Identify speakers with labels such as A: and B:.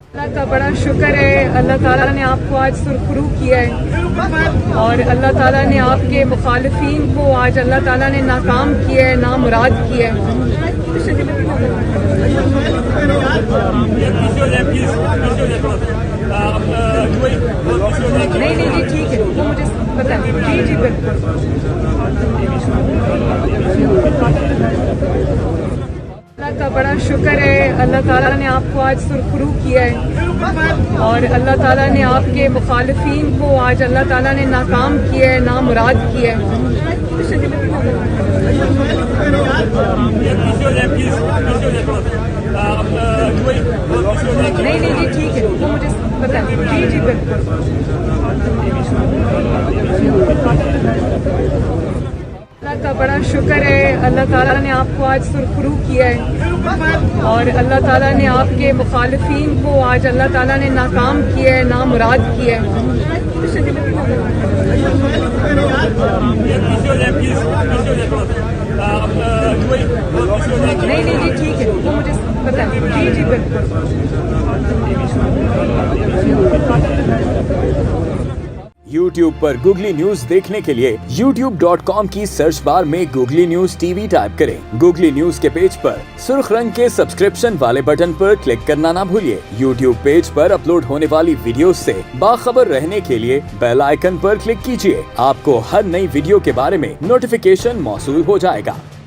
A: अल्लाह का बड़ा शुक्र है। अल्लाह ताला ने आपको आज सुरखरू किया है और अल्लाह ताला ने आपके मुखालिफिन को आज अल्लाह ताला ने नाकाम किया है, नामुराद किया है। नहीं नहीं जी ठीक है, वो मुझे पता है। जी जी बिल्कुल। अल्लाह का बड़ा शुक्र है। अल्लाह ताला ने आपको आज सुरखरू किया है और अल्लाह ताला ने आपके मुखालिफिन को आज अल्लाह ताला ने नाकाम किया है, नामुराद किया है। नहीं नहीं जी ठीक है, वो मुझे पता है। जी जी बिल्कुल। अल्लाह का बड़ा शुक्र है। अल्लाह ताला ने आपको आज सुरखरू किया है और अल्लाह ताला ने आपके मुखालिफिन को आज अल्लाह ताला ने नाकाम किया है, नामुराद किया है। नहीं नहीं जी ठीक है, वो मुझे पता है। जी जी बिल्कुल।
B: YouTube पर गूगली न्यूज देखने के लिए youtube.com की सर्च बार में गूगली न्यूज टीवी टाइप करें। गूगली न्यूज के पेज पर सुर्ख रंग के सब्सक्रिप्शन वाले बटन पर क्लिक करना ना भूलिए। YouTube पेज पर अपलोड होने वाली वीडियो से बाखबर रहने के लिए बेल आइकन पर क्लिक कीजिए। आपको हर नई वीडियो के बारे में नोटिफिकेशन मौसूल हो जाएगा।